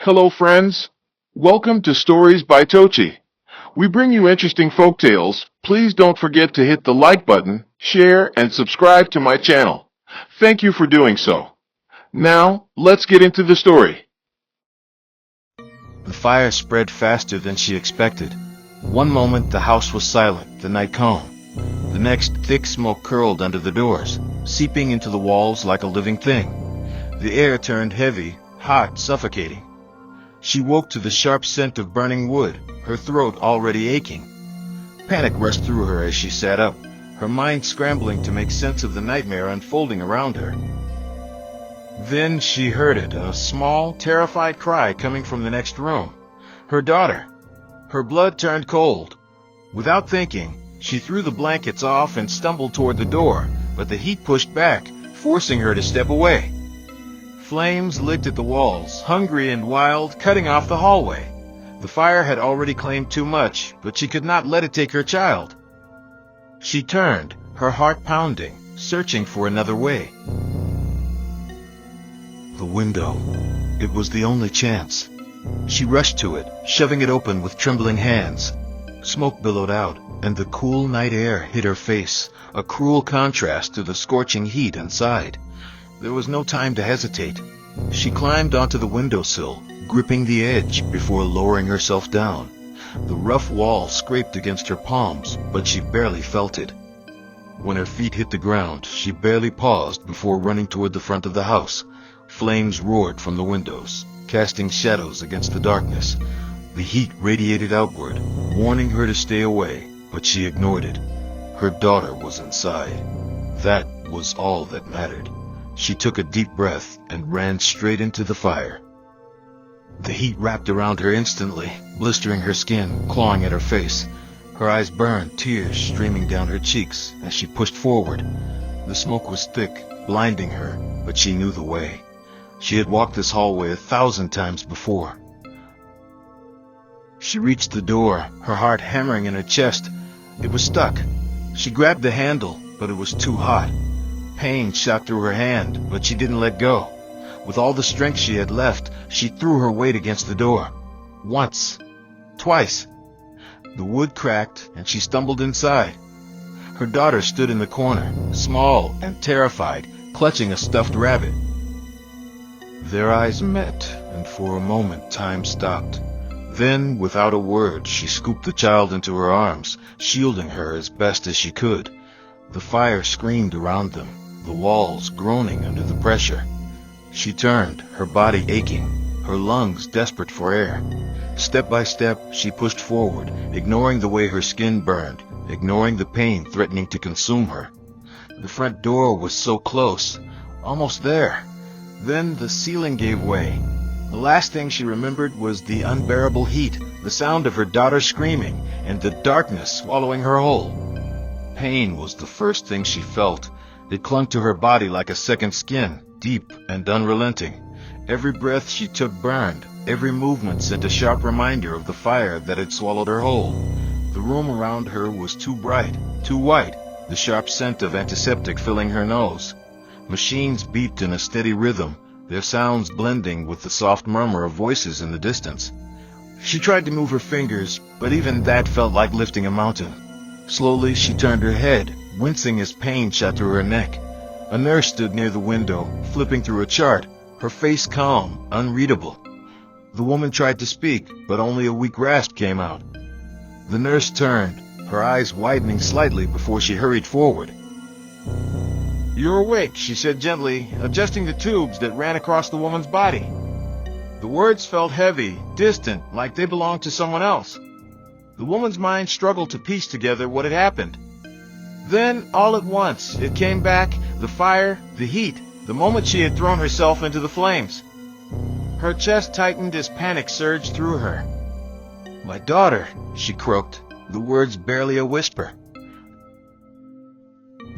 Hello friends, welcome to Stories by Tochi. We bring you interesting folk tales. Please don't forget to hit the like button, share, and subscribe to my channel. Thank you for doing so. Now, let's get into the story. The fire spread faster than she expected. One moment the house was silent, the night calm. The next, thick smoke curled under the doors, seeping into the walls like a living thing. The air turned heavy, hot, suffocating. She woke to the sharp scent of burning wood, her throat already aching. Panic rushed through her as she sat up, her mind scrambling to make sense of the nightmare unfolding around her. Then she heard it, a small, terrified cry coming from the next room. Her daughter. Her blood turned cold. Without thinking, she threw the blankets off and stumbled toward the door, but the heat pushed back, forcing her to step away. Flames licked at the walls, hungry and wild, cutting off the hallway. The fire had already claimed too much, but she could not let it take her child. She turned, her heart pounding, searching for another way. The window. It was the only chance. She rushed to it, shoving it open with trembling hands. Smoke billowed out, and the cool night air hit her face, a cruel contrast to the scorching heat inside. There was no time to hesitate. She climbed onto the windowsill, gripping the edge before lowering herself down. The rough wall scraped against her palms, but she barely felt it. When her feet hit the ground, she barely paused before running toward the front of the house. Flames roared from the windows, casting shadows against the darkness. The heat radiated outward, warning her to stay away, but she ignored it. Her daughter was inside. That was all that mattered. She took a deep breath and ran straight into the fire. The heat wrapped around her instantly, blistering her skin, clawing at her face. Her eyes burned, tears streaming down her cheeks as she pushed forward. The smoke was thick, blinding her, but she knew the way. She had walked this hallway 1,000 times before. She reached the door, her heart hammering in her chest. It was stuck. She grabbed the handle, but it was too hot. Pain shot through her hand, but she didn't let go. With all the strength she had left, she threw her weight against the door. Once. Twice. The wood cracked, and she stumbled inside. Her daughter stood in the corner, small and terrified, clutching a stuffed rabbit. Their eyes met, and for a moment time stopped. Then, without a word, she scooped the child into her arms, shielding her as best as she could. The fire screamed around them, the walls groaning under the pressure. She turned, her body aching, her lungs desperate for air. Step by step, she pushed forward, ignoring the way her skin burned, ignoring the pain threatening to consume her. The front door was so close, almost there. Then the ceiling gave way. The last thing she remembered was the unbearable heat, the sound of her daughter screaming, and the darkness swallowing her whole. Pain was the first thing she felt. It clung to her body like a second skin, deep and unrelenting. Every breath she took burned. Every movement sent a sharp reminder of the fire that had swallowed her whole. The room around her was too bright, too white, the sharp scent of antiseptic filling her nose. Machines beeped in a steady rhythm, their sounds blending with the soft murmur of voices in the distance. She tried to move her fingers, but even that felt like lifting a mountain. Slowly she turned her head, wincing as pain shot through her neck. A nurse stood near the window, flipping through a chart, her face calm, unreadable. The woman tried to speak, but only a weak rasp came out. The nurse turned, her eyes widening slightly before she hurried forward. "You're awake," she said gently, adjusting the tubes that ran across the woman's body. The words felt heavy, distant, like they belonged to someone else. The woman's mind struggled to piece together what had happened. Then, all at once, it came back, the fire, the heat, the moment she had thrown herself into the flames. Her chest tightened as panic surged through her. "My daughter," she croaked, the words barely a whisper.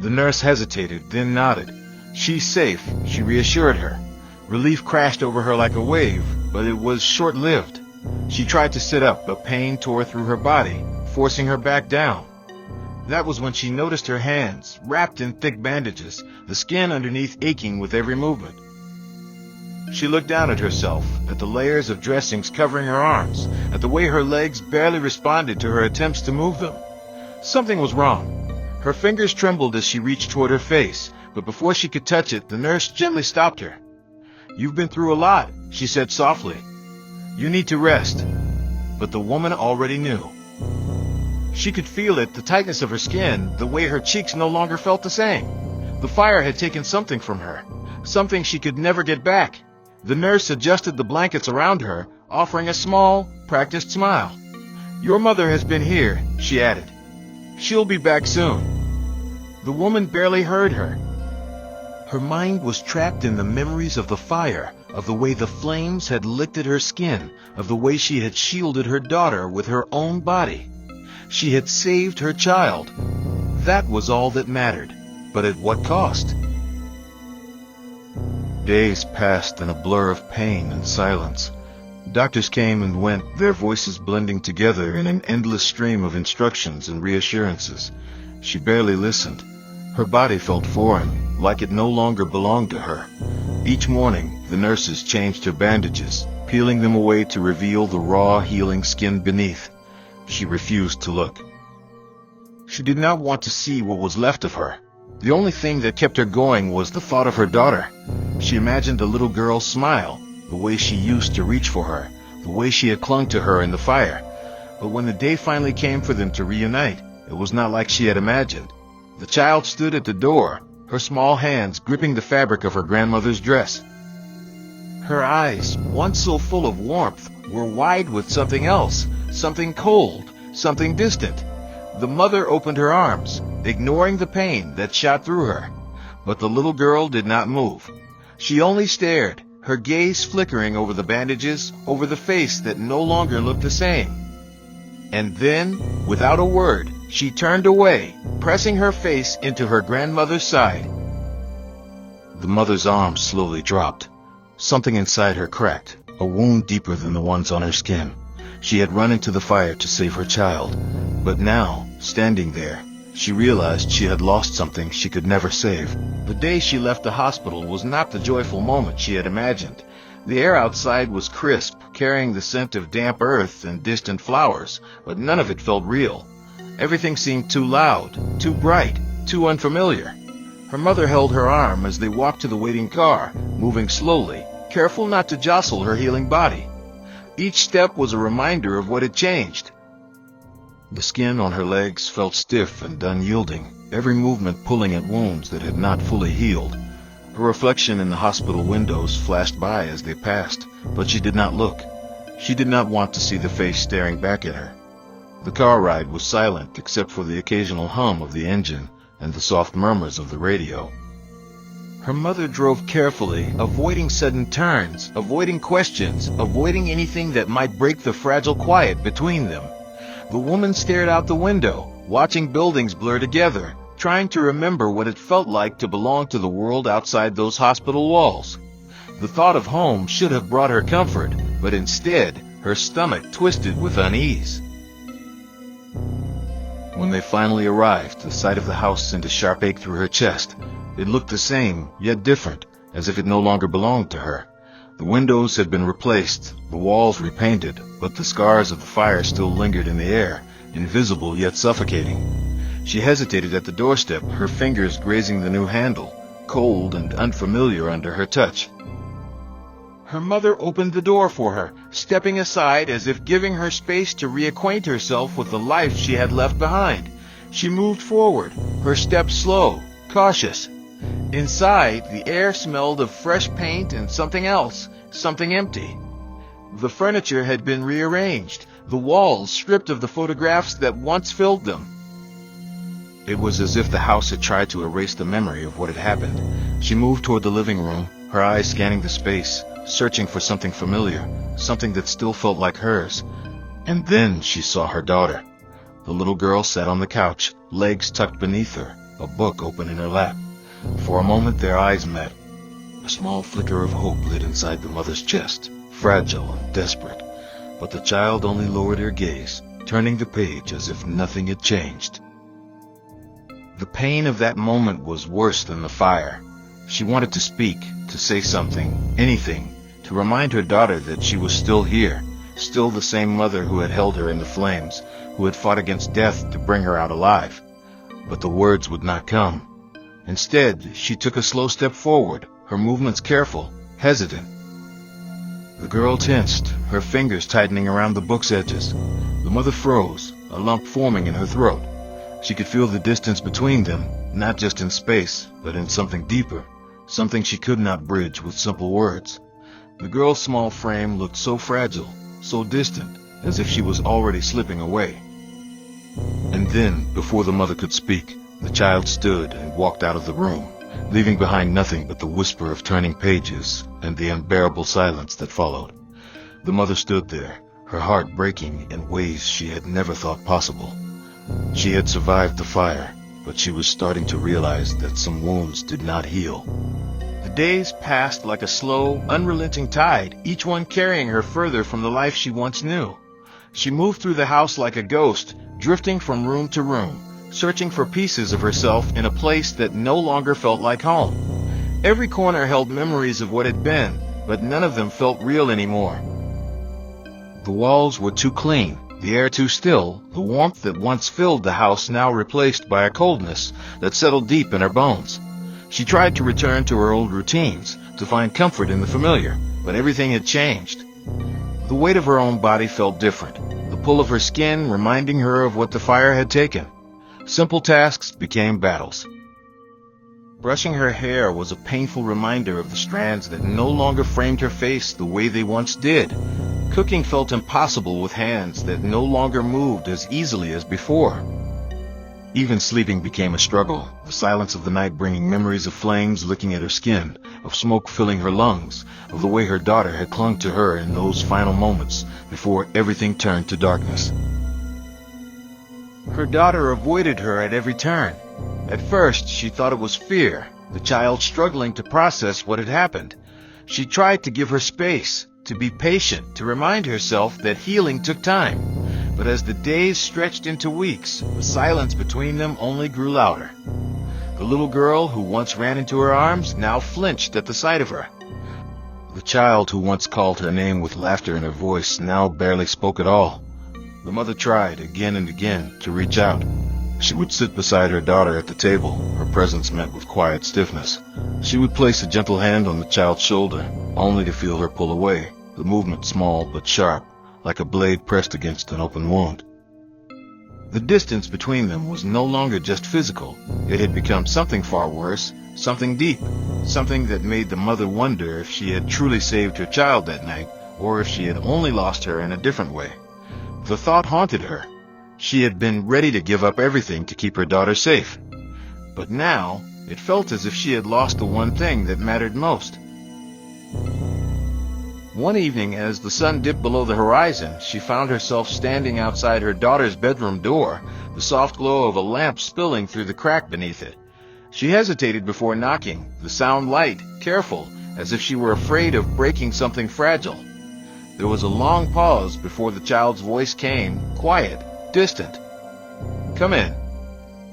The nurse hesitated, then nodded. "She's safe," she reassured her. Relief crashed over her like a wave, but it was short-lived. She tried to sit up, but pain tore through her body, forcing her back down. That was when she noticed her hands, wrapped in thick bandages, the skin underneath aching with every movement. She looked down at herself, at the layers of dressings covering her arms, at the way her legs barely responded to her attempts to move them. Something was wrong. Her fingers trembled as she reached toward her face, but before she could touch it, the nurse gently stopped her. "You've been through a lot," she said softly. "You need to rest." But the woman already knew. She could feel it, the tightness of her skin, the way her cheeks no longer felt the same. The fire had taken something from her, something she could never get back. The nurse adjusted the blankets around her, offering a small, practiced smile. "Your mother has been here," she added. "She'll be back soon." The woman barely heard her. Her mind was trapped in the memories of the fire, of the way the flames had licked at her skin, of the way she had shielded her daughter with her own body. She had saved her child. That was all that mattered. But at what cost? Days passed in a blur of pain and silence. Doctors came and went, their voices blending together in an endless stream of instructions and reassurances. She barely listened. Her body felt foreign, like it no longer belonged to her. Each morning, the nurses changed her bandages, peeling them away to reveal the raw, healing skin beneath. She refused to look. She did not want to see what was left of her. The only thing that kept her going was the thought of her daughter. She imagined a little girl's smile, the way she used to reach for her, the way she had clung to her in the fire. But when the day finally came for them to reunite, it was not like she had imagined. The child stood at the door, her small hands gripping the fabric of her grandmother's dress. Her eyes, once so full of warmth, were wide with something else, something cold, something distant. The mother opened her arms, ignoring the pain that shot through her. But the little girl did not move. She only stared, her gaze flickering over the bandages, over the face that no longer looked the same. And then, without a word, she turned away, pressing her face into her grandmother's side. The mother's arms slowly dropped. Something inside her cracked, a wound deeper than the ones on her skin. She had run into the fire to save her child, but now, standing there, she realized she had lost something she could never save. The day she left the hospital was not the joyful moment she had imagined. The air outside was crisp, carrying the scent of damp earth and distant flowers, but none of it felt real. Everything seemed too loud, too bright, too unfamiliar. Her mother held her arm as they walked to the waiting car, moving slowly, careful not to jostle her healing body. Each step was a reminder of what had changed. The skin on her legs felt stiff and unyielding, every movement pulling at wounds that had not fully healed. Her reflection in the hospital windows flashed by as they passed, but she did not look. She did not want to see the face staring back at her. The car ride was silent except for the occasional hum of the engine and the soft murmurs of the radio. Her mother drove carefully, avoiding sudden turns, avoiding questions, avoiding anything that might break the fragile quiet between them. The woman stared out the window, watching buildings blur together, trying to remember what it felt like to belong to the world outside those hospital walls. The thought of home should have brought her comfort, but instead, her stomach twisted with unease. When they finally arrived, the sight of the house sent a sharp ache through her chest. It looked the same, yet different, as if it no longer belonged to her. The windows had been replaced, the walls repainted, but the scars of the fire still lingered in the air, invisible yet suffocating. She hesitated at the doorstep, her fingers grazing the new handle, cold and unfamiliar under her touch. Her mother opened the door for her, stepping aside as if giving her space to reacquaint herself with the life she had left behind. She moved forward, her steps slow, cautious. Inside, the air smelled of fresh paint and something else, something empty. The furniture had been rearranged, the walls stripped of the photographs that once filled them. It was as if the house had tried to erase the memory of what had happened. She moved toward the living room, her eyes scanning the space, searching for something familiar, something that still felt like hers. And then she saw her daughter. The little girl sat on the couch, legs tucked beneath her, a book open in her lap. For a moment their eyes met. A small flicker of hope lit inside the mother's chest, fragile and desperate. But the child only lowered her gaze, turning the page as if nothing had changed. The pain of that moment was worse than the fire. She wanted to speak, to say something, anything. to remind her daughter that she was still here, still the same mother who had held her in the flames, who had fought against death to bring her out alive. But the words would not come. Instead, she took a slow step forward, her movements careful, hesitant. The girl tensed, her fingers tightening around the book's edges. The mother froze, a lump forming in her throat. She could feel the distance between them, not just in space, but in something deeper, something she could not bridge with simple words. The girl's small frame looked so fragile, so distant, as if she was already slipping away. And then, before the mother could speak, the child stood and walked out of the room, leaving behind nothing but the whisper of turning pages and the unbearable silence that followed. The mother stood there, her heart breaking in ways she had never thought possible. She had survived the fire, but she was starting to realize that some wounds did not heal. The days passed like a slow, unrelenting tide, each one carrying her further from the life she once knew. She moved through the house like a ghost, drifting from room to room, searching for pieces of herself in a place that no longer felt like home. Every corner held memories of what had been, but none of them felt real anymore. The walls were too clean, the air too still, the warmth that once filled the house now replaced by a coldness that settled deep in her bones. She tried to return to her old routines, to find comfort in the familiar, but everything had changed. The weight of her own body felt different, the pull of her skin reminding her of what the fire had taken. Simple tasks became battles. Brushing her hair was a painful reminder of the strands that no longer framed her face the way they once did. Cooking felt impossible with hands that no longer moved as easily as before. Even sleeping became a struggle, the silence of the night bringing memories of flames licking at her skin, of smoke filling her lungs, of the way her daughter had clung to her in those final moments before everything turned to darkness. Her daughter avoided her at every turn. At first, she thought it was fear, the child struggling to process what had happened. She tried to give her space, to be patient, to remind herself that healing took time. But as the days stretched into weeks, the silence between them only grew louder. The little girl who once ran into her arms now flinched at the sight of her. The child who once called her name with laughter in her voice now barely spoke at all. The mother tried again and again to reach out. She would sit beside her daughter at the table, her presence met with quiet stiffness. She would place a gentle hand on the child's shoulder, only to feel her pull away, the movement small but sharp, like a blade pressed against an open wound. The distance between them was no longer just physical. It had become something far worse, something deep, something that made the mother wonder if she had truly saved her child that night, or if she had only lost her in a different way. The thought haunted her. She had been ready to give up everything to keep her daughter safe. But now, it felt as if she had lost the one thing that mattered most. One evening, as the sun dipped below the horizon, she found herself standing outside her daughter's bedroom door, the soft glow of a lamp spilling through the crack beneath it. She hesitated before knocking, the sound light, careful, as if she were afraid of breaking something fragile. There was a long pause before the child's voice came, quiet, distant. "Come in."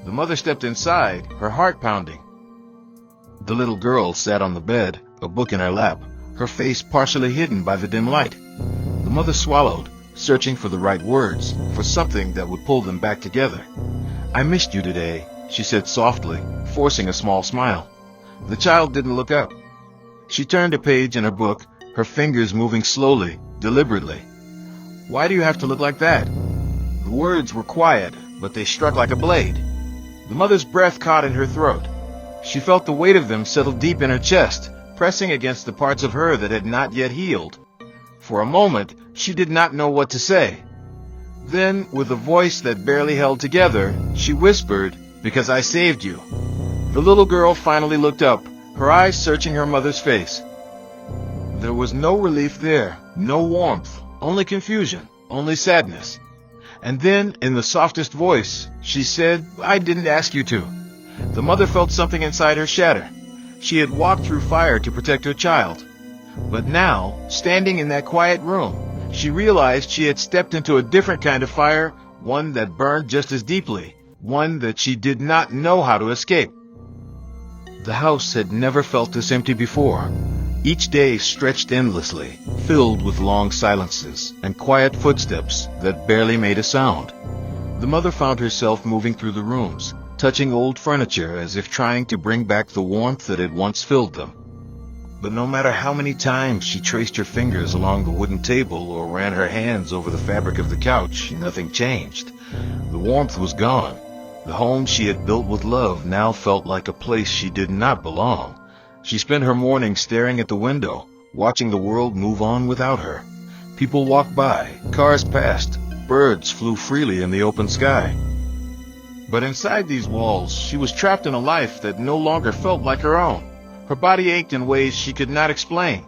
The mother stepped inside, her heart pounding. The little girl sat on the bed, a book in her lap, her face partially hidden by the dim light. The mother swallowed, searching for the right words, for something that would pull them back together. "I missed you today," she said softly, forcing a small smile. The child didn't look up. She turned a page in her book, her fingers moving slowly, deliberately. "Why do you have to look like that?" The words were quiet, but they struck like a blade. The mother's breath caught in her throat. She felt the weight of them settle deep in her chest, pressing against the parts of her that had not yet healed. For a moment, she did not know what to say. Then, with a voice that barely held together, she whispered, "Because I saved you." The little girl finally looked up, her eyes searching her mother's face. There was no relief there, no warmth, only confusion, only sadness. And then, in the softest voice, she said, "I didn't ask you to." The mother felt something inside her shatter. She had walked through fire to protect her child. But now, standing in that quiet room, she realized she had stepped into a different kind of fire, one that burned just as deeply, one that she did not know how to escape. The house had never felt this empty before. Each day stretched endlessly, filled with long silences and quiet footsteps that barely made a sound. The mother found herself moving through the rooms, touching old furniture as if trying to bring back the warmth that had once filled them. But no matter how many times she traced her fingers along the wooden table or ran her hands over the fabric of the couch, nothing changed. The warmth was gone. The home she had built with love now felt like a place she did not belong. She spent her mornings staring at the window, watching the world move on without her. People walked by, cars passed, birds flew freely in the open sky. But inside these walls, she was trapped in a life that no longer felt like her own. Her body ached in ways she could not explain.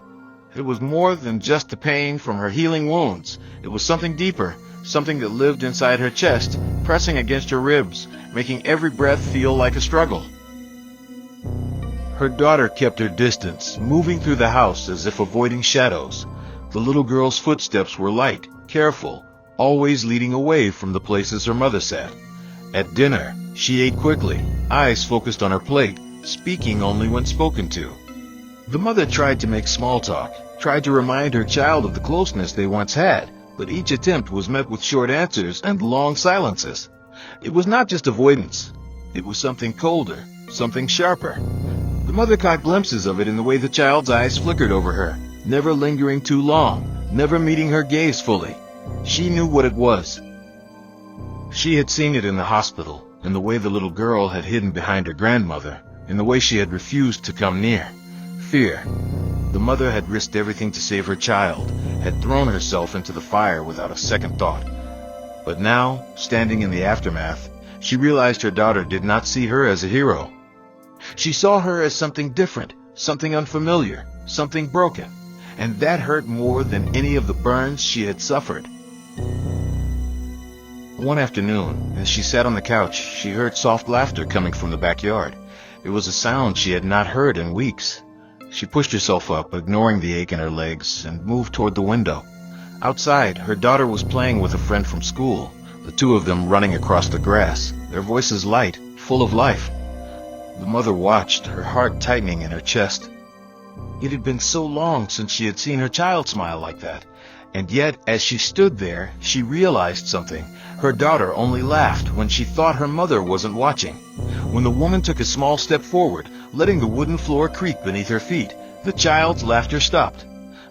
It was more than just the pain from her healing wounds. It was something deeper, something that lived inside her chest, pressing against her ribs, making every breath feel like a struggle. Her daughter kept her distance, moving through the house as if avoiding shadows. The little girl's footsteps were light, careful, always leading away from the places her mother sat. At dinner, she ate quickly, eyes focused on her plate, speaking only when spoken to. The mother tried to make small talk, tried to remind her child of the closeness they once had, but each attempt was met with short answers and long silences. It was not just avoidance. It was something colder, something sharper. The mother caught glimpses of it in the way the child's eyes flickered over her, never lingering too long, never meeting her gaze fully. She knew what it was. She had seen it in the hospital, in the way the little girl had hidden behind her grandmother, in the way she had refused to come near. Fear. The mother had risked everything to save her child, had thrown herself into the fire without a second thought. But now, standing in the aftermath, she realized her daughter did not see her as a hero. She saw her as something different, something unfamiliar, something broken, and that hurt more than any of the burns she had suffered. One afternoon, as she sat on the couch, she heard soft laughter coming from the backyard. It was a sound she had not heard in weeks. She pushed herself up, ignoring the ache in her legs, and moved toward the window. Outside, her daughter was playing with a friend from school, the two of them running across the grass, their voices light, full of life. The mother watched, her heart tightening in her chest. It had been so long since she had seen her child smile like that. And yet, as she stood there, she realized something. Her daughter only laughed when she thought her mother wasn't watching. When the woman took a small step forward, letting the wooden floor creak beneath her feet, the child's laughter stopped.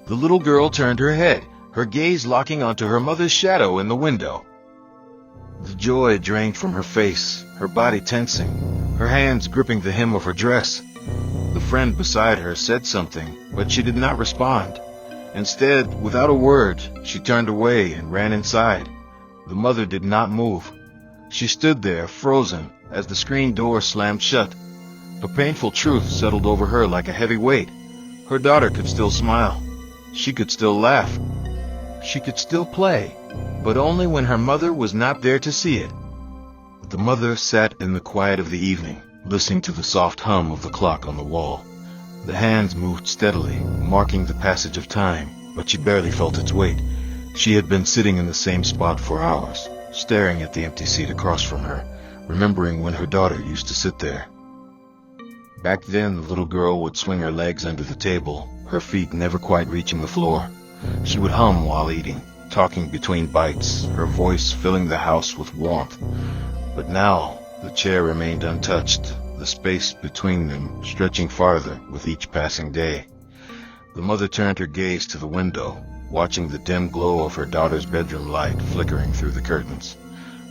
The little girl turned her head, her gaze locking onto her mother's shadow in the window. The joy drained from her face, her body tensing, her hands gripping the hem of her dress. The friend beside her said something, but she did not respond. Instead, without a word, she turned away and ran inside. The mother did not move. She stood there, frozen, as the screen door slammed shut. A painful truth settled over her like a heavy weight. Her daughter could still smile. She could still laugh. She could still play, but only when her mother was not there to see it. The mother sat in the quiet of the evening, listening to the soft hum of the clock on the wall. The hands moved steadily, marking the passage of time, but she barely felt its weight. She had been sitting in the same spot for hours, staring at the empty seat across from her, remembering when her daughter used to sit there. Back then, the little girl would swing her legs under the table, her feet never quite reaching the floor. She would hum while eating, talking between bites, her voice filling the house with warmth. But now, the chair remained untouched, the space between them stretching farther with each passing day. The mother turned her gaze to the window, watching the dim glow of her daughter's bedroom light flickering through the curtains.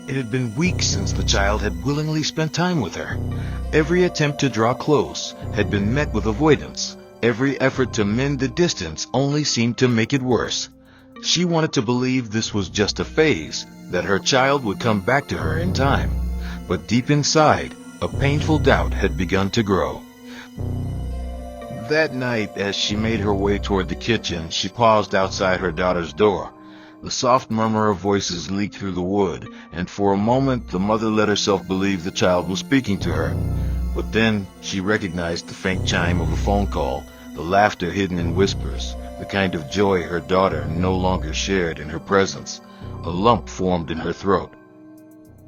It had been weeks since the child had willingly spent time with her. Every attempt to draw close had been met with avoidance. Every effort to mend the distance only seemed to make it worse. She wanted to believe this was just a phase, that her child would come back to her in time. But deep inside, a painful doubt had begun to grow. That night, as she made her way toward the kitchen, she paused outside her daughter's door. The soft murmur of voices leaked through the wood, and for a moment the mother let herself believe the child was speaking to her. But then she recognized the faint chime of a phone call, the laughter hidden in whispers, the kind of joy her daughter no longer shared in her presence. A lump formed in her throat.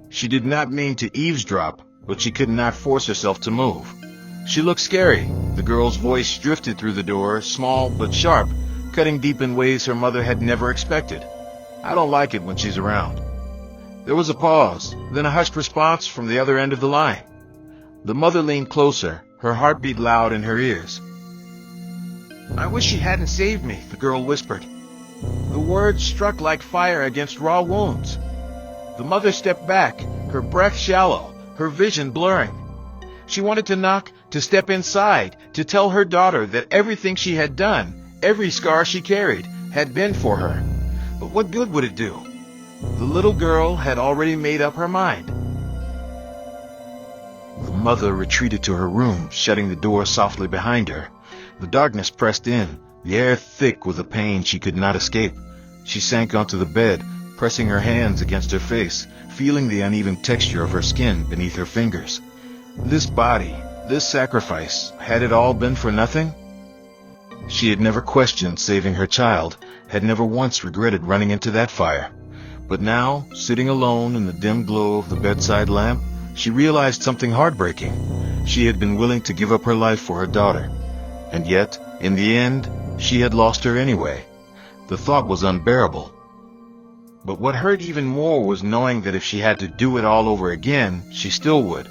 She did not mean to eavesdrop, but she could not force herself to move. She looked scary. The girl's voice drifted through the door, small but sharp, cutting deep in ways her mother had never expected. "I don't like it when she's around." There was a pause, then a hushed response from the other end of the line. The mother leaned closer, her heartbeat loud in her ears. "I wish she hadn't saved me," the girl whispered. The words struck like fire against raw wounds. The mother stepped back, her breath shallow, her vision blurring. She wanted to knock, to step inside, to tell her daughter that everything she had done, every scar she carried, had been for her. But what good would it do? The little girl had already made up her mind. The mother retreated to her room, shutting the door softly behind her. The darkness pressed in, the air thick with a pain she could not escape. She sank onto the bed, pressing her hands against her face, feeling the uneven texture of her skin beneath her fingers. This body, this sacrifice, had it all been for nothing? She had never questioned saving her child, had never once regretted running into that fire. But now, sitting alone in the dim glow of the bedside lamp, she realized something heartbreaking. She had been willing to give up her life for her daughter. And yet, in the end, she had lost her anyway. The thought was unbearable. But what hurt even more was knowing that if she had to do it all over again, she still would.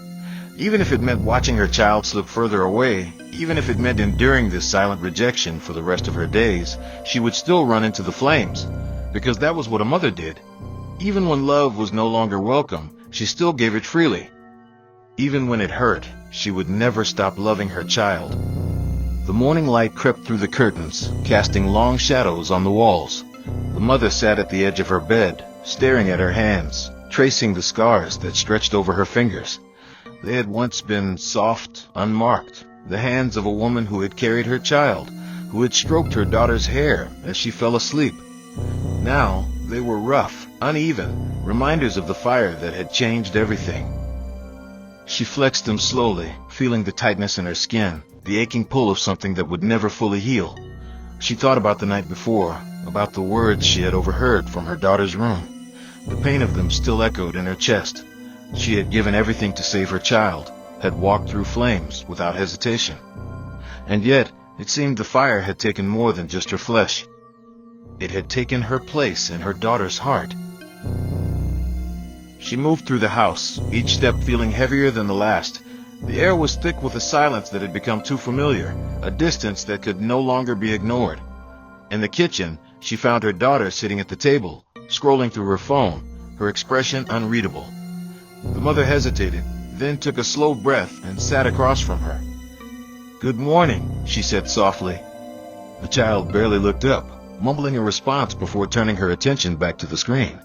Even if it meant watching her child slip further away, even if it meant enduring this silent rejection for the rest of her days, she would still run into the flames. Because that was what a mother did. Even when love was no longer welcome, she still gave it freely. Even when it hurt, she would never stop loving her child. The morning light crept through the curtains, casting long shadows on the walls. The mother sat at the edge of her bed, staring at her hands, tracing the scars that stretched over her fingers. They had once been soft, unmarked, the hands of a woman who had carried her child, who had stroked her daughter's hair as she fell asleep. Now, they were rough, uneven, reminders of the fire that had changed everything. She flexed them slowly, feeling the tightness in her skin, the aching pull of something that would never fully heal. She thought about the night before, about the words she had overheard from her daughter's room. The pain of them still echoed in her chest. She had given everything to save her child, had walked through flames without hesitation. And yet, it seemed the fire had taken more than just her flesh. It had taken her place in her daughter's heart. She moved through the house, each step feeling heavier than the last. The air was thick with a silence that had become too familiar, a distance that could no longer be ignored. In the kitchen, she found her daughter sitting at the table, scrolling through her phone, her expression unreadable. The mother hesitated, then took a slow breath and sat across from her. "Good morning," she said softly. The child barely looked up, mumbling a response before turning her attention back to the screen.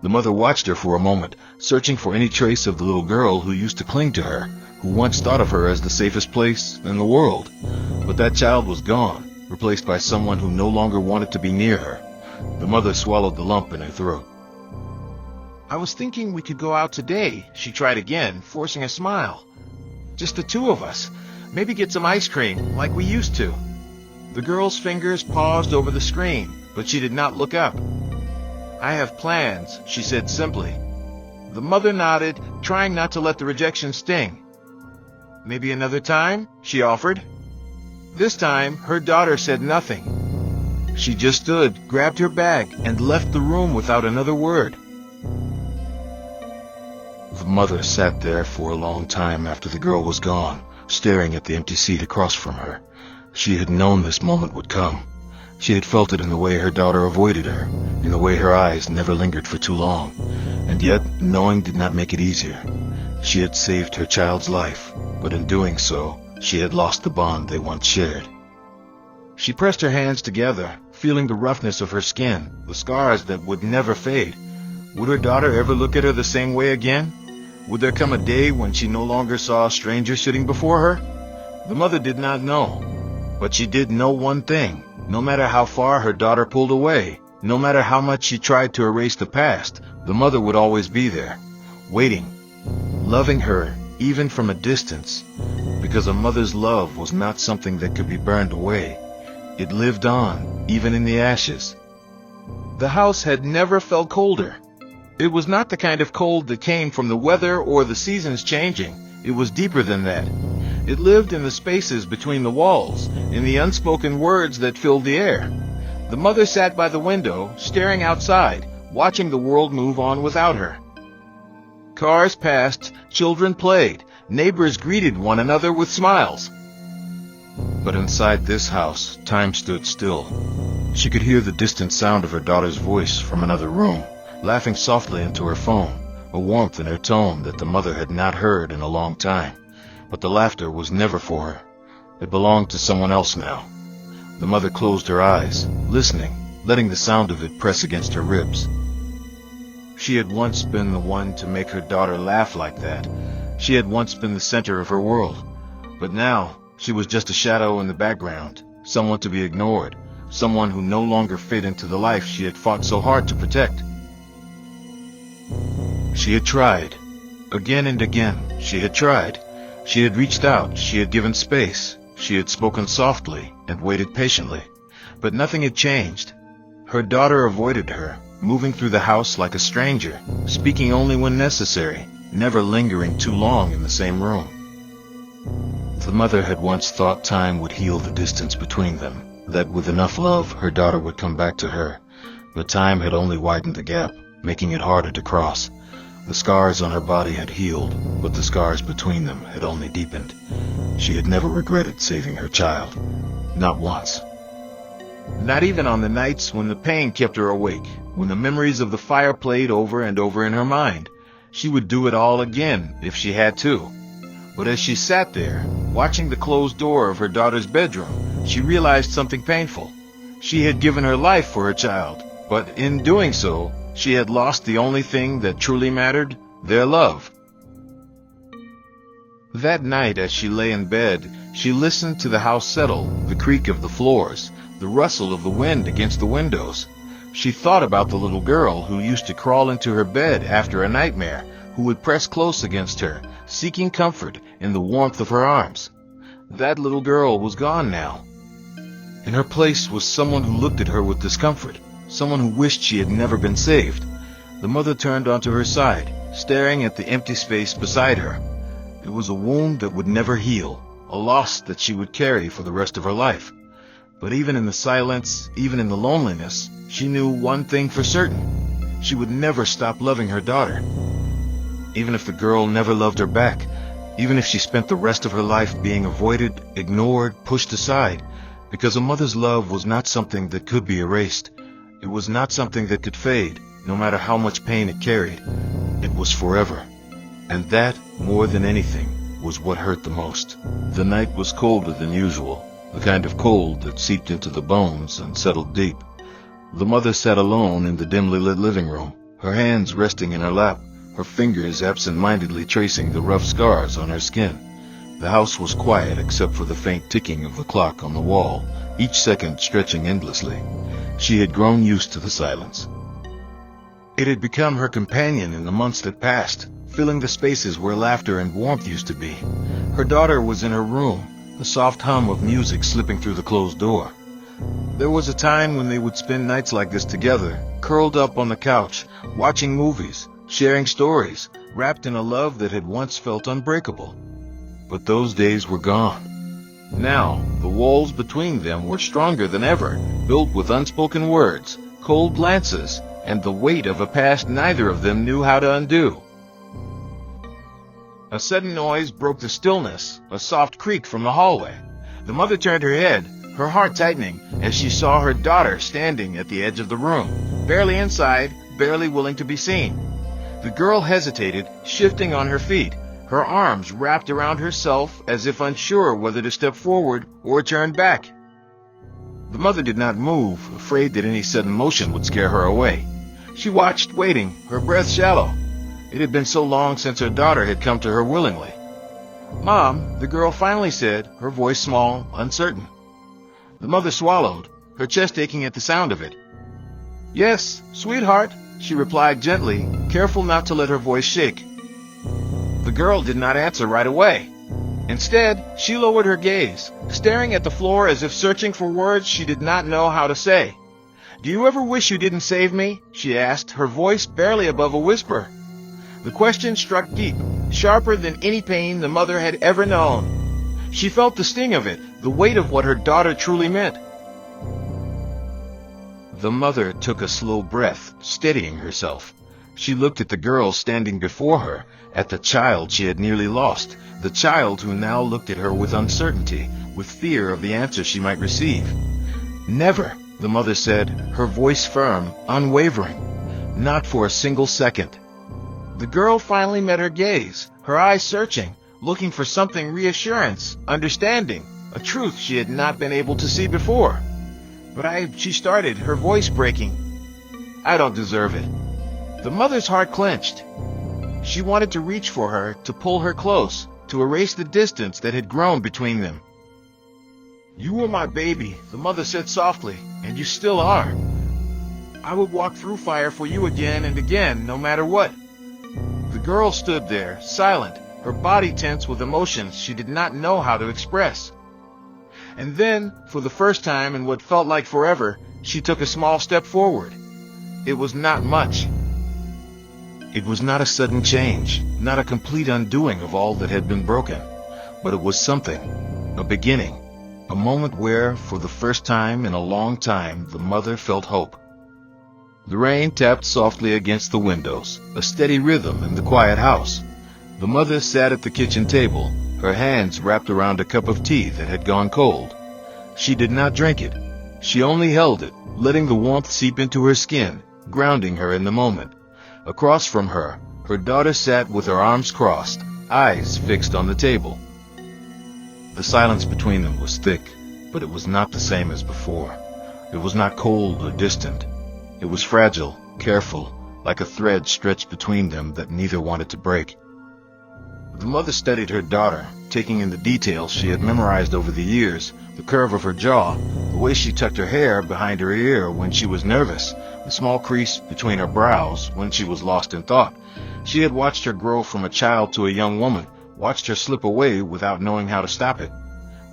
The mother watched her for a moment, searching for any trace of the little girl who used to cling to her, who once thought of her as the safest place in the world. But that child was gone, replaced by someone who no longer wanted to be near her. The mother swallowed the lump in her throat. "I was thinking we could go out today," she tried again, forcing a smile. "Just the two of us. Maybe get some ice cream, like we used to." The girl's fingers paused over the screen, but she did not look up. "I have plans," she said simply. The mother nodded, trying not to let the rejection sting. "Maybe another time?" she offered. This time, her daughter said nothing. She just stood, grabbed her bag, and left the room without another word. The mother sat there for a long time after the girl was gone, staring at the empty seat across from her. She had known this moment would come. She had felt it in the way her daughter avoided her, in the way her eyes never lingered for too long. And yet, knowing did not make it easier. She had saved her child's life, but in doing so, she had lost the bond they once shared. She pressed her hands together, feeling the roughness of her skin, the scars that would never fade. Would her daughter ever look at her the same way again? Would there come a day when she no longer saw a stranger sitting before her? The mother did not know. But she did know one thing. No matter how far her daughter pulled away, no matter how much she tried to erase the past, the mother would always be there, waiting, loving her even from a distance, because a mother's love was not something that could be burned away. It lived on, even in the ashes. The house had never felt colder. It was not the kind of cold that came from the weather or the seasons changing. It was deeper than that. It lived in the spaces between the walls, in the unspoken words that filled the air. The mother sat by the window, staring outside, watching the world move on without her. Cars passed, children played, neighbors greeted one another with smiles. But inside this house, time stood still. She could hear the distant sound of her daughter's voice from another room, laughing softly into her phone, a warmth in her tone that the mother had not heard in a long time. But the laughter was never for her. It belonged to someone else now. The mother closed her eyes, listening, letting the sound of it press against her ribs. She had once been the one to make her daughter laugh like that. She had once been the center of her world. But now, she was just a shadow in the background, someone to be ignored, someone who no longer fit into the life she had fought so hard to protect. She had tried. Again and again, she had tried. She had reached out, she had given space, she had spoken softly and waited patiently. But nothing had changed. Her daughter avoided her, moving through the house like a stranger, speaking only when necessary, never lingering too long in the same room. The mother had once thought time would heal the distance between them, that with enough love her daughter would come back to her. But time had only widened the gap, making it harder to cross. The scars on her body had healed, but the scars between them had only deepened. She had never regretted saving her child. Not once. Not even on the nights when the pain kept her awake, when the memories of the fire played over and over in her mind. She would do it all again if she had to. But as she sat there, watching the closed door of her daughter's bedroom, she realized something painful. She had given her life for her child, but in doing so, she had lost the only thing that truly mattered, their love. That night, as she lay in bed, she listened to the house settle, the creak of the floors, the rustle of the wind against the windows. She thought about the little girl who used to crawl into her bed after a nightmare, who would press close against her, seeking comfort in the warmth of her arms. That little girl was gone now. In her place was someone who looked at her with discomfort, someone who wished she had never been saved. The mother turned onto her side, staring at the empty space beside her. It was a wound that would never heal, a loss that she would carry for the rest of her life. But even in the silence, even in the loneliness, she knew one thing for certain. She would never stop loving her daughter. Even if the girl never loved her back, even if she spent the rest of her life being avoided, ignored, pushed aside, because a mother's love was not something that could be erased. It was not something that could fade, no matter how much pain it carried. It was forever. And that, more than anything, was what hurt the most. The night was colder than usual, the kind of cold that seeped into the bones and settled deep. The mother sat alone in the dimly lit living room, her hands resting in her lap, her fingers absent-mindedly tracing the rough scars on her skin. The house was quiet except for the faint ticking of the clock on the wall, each second stretching endlessly. She had grown used to the silence. It had become her companion in the months that passed, filling the spaces where laughter and warmth used to be. Her daughter was in her room, the soft hum of music slipping through the closed door. There was a time when they would spend nights like this together, curled up on the couch, watching movies, sharing stories, wrapped in a love that had once felt unbreakable. But those days were gone. Now, the walls between them were stronger than ever, built with unspoken words, cold glances, and the weight of a past neither of them knew how to undo. A sudden noise broke the stillness, a soft creak from the hallway. The mother turned her head, her heart tightening, as she saw her daughter standing at the edge of the room, barely inside, barely willing to be seen. The girl hesitated, shifting on her feet, her arms wrapped around herself as if unsure whether to step forward or turn back. The mother did not move, afraid that any sudden motion would scare her away. She watched, waiting, her breath shallow. It had been so long since her daughter had come to her willingly. "Mom," the girl finally said, her voice small, uncertain. The mother swallowed, her chest aching at the sound of it. "Yes, sweetheart," she replied gently, careful not to let her voice shake. The girl did not answer right away. Instead, she lowered her gaze, staring at the floor as if searching for words she did not know how to say. "Do you ever wish you didn't save me?" she asked, her voice barely above a whisper. The question struck deep, sharper than any pain the mother had ever known. She felt the sting of it, the weight of what her daughter truly meant. The mother took a slow breath, steadying herself. She looked at the girl standing before her, at the child she had nearly lost, the child who now looked at her with uncertainty, with fear of the answer she might receive. "Never," the mother said, her voice firm, unwavering. "Not for a single second." The girl finally met her gaze, her eyes searching, looking for something reassurance, understanding, a truth she had not been able to see before. "But she started, her voice breaking. "I don't deserve it." The mother's heart clenched. She wanted to reach for her, to pull her close, to erase the distance that had grown between them. "You were my baby," the mother said softly, "and you still are. I would walk through fire for you again and again, no matter what." The girl stood there, silent, her body tense with emotions she did not know how to express. And then, for the first time in what felt like forever, she took a small step forward. It was not much. It was not a sudden change, not a complete undoing of all that had been broken, but it was something, a beginning, a moment where, for the first time in a long time, the mother felt hope. The rain tapped softly against the windows, a steady rhythm in the quiet house. The mother sat at the kitchen table, her hands wrapped around a cup of tea that had gone cold. She did not drink it. She only held it, letting the warmth seep into her skin, grounding her in the moment. Across from her, her daughter sat with her arms crossed, eyes fixed on the table. The silence between them was thick, but it was not the same as before. It was not cold or distant. It was fragile, careful, like a thread stretched between them that neither wanted to break. The mother studied her daughter, taking in the details she had memorized over the years, the curve of her jaw, the way she tucked her hair behind her ear when she was nervous, the small crease between her brows when she was lost in thought. She had watched her grow from a child to a young woman, watched her slip away without knowing how to stop it.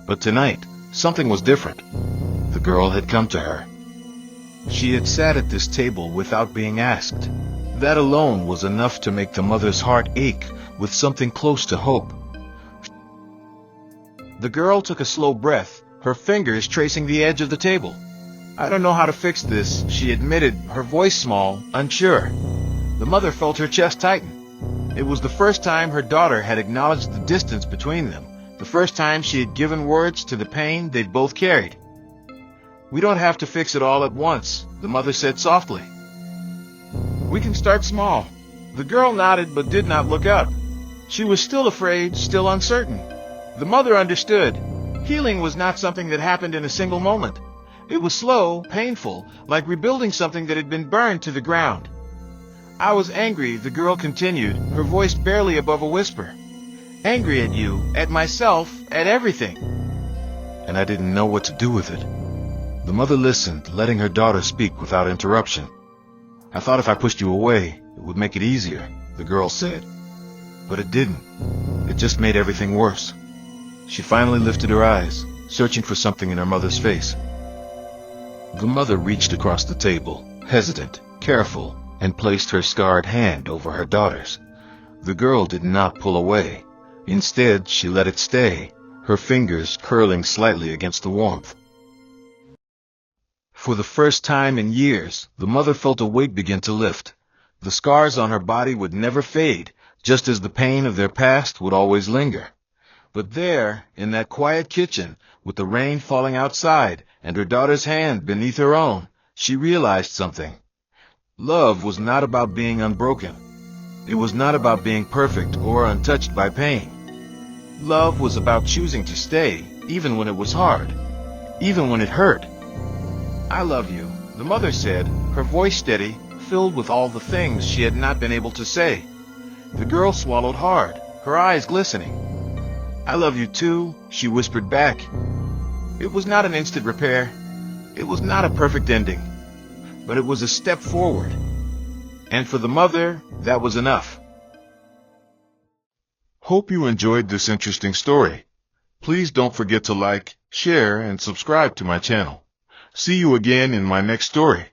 But tonight, something was different. The girl had come to her. She had sat at this table without being asked. That alone was enough to make the mother's heart ache with something close to hope. The girl took a slow breath, her fingers tracing the edge of the table. "I don't know how to fix this," she admitted, her voice small, unsure. The mother felt her chest tighten. It was the first time her daughter had acknowledged the distance between them, the first time she had given words to the pain they'd both carried. "We don't have to fix it all at once," the mother said softly. "We can start small." The girl nodded but did not look up. She was still afraid, still uncertain. The mother understood. Healing was not something that happened in a single moment. It was slow, painful, like rebuilding something that had been burned to the ground. "I was angry," the girl continued, her voice barely above a whisper. "Angry at you, at myself, at everything. And I didn't know what to do with it." The mother listened, letting her daughter speak without interruption. "I thought if I pushed you away, it would make it easier," the girl said. "But it didn't. It just made everything worse." She finally lifted her eyes, searching for something in her mother's face. The mother reached across the table, hesitant, careful, and placed her scarred hand over her daughter's. The girl did not pull away. Instead, she let it stay, her fingers curling slightly against the warmth. For the first time in years, the mother felt a weight begin to lift. The scars on her body would never fade, just as the pain of their past would always linger. But there, in that quiet kitchen, with the rain falling outside and her daughter's hand beneath her own, she realized something. Love was not about being unbroken. It was not about being perfect or untouched by pain. Love was about choosing to stay, even when it was hard, even when it hurt. "I love you," the mother said, her voice steady, filled with all the things she had not been able to say. The girl swallowed hard, her eyes glistening. "I love you too," she whispered back. It was not an instant repair. It was not a perfect ending. But it was a step forward. And for the mother, that was enough. Hope you enjoyed this interesting story. Please don't forget to like, share, and subscribe to my channel. See you again in my next story.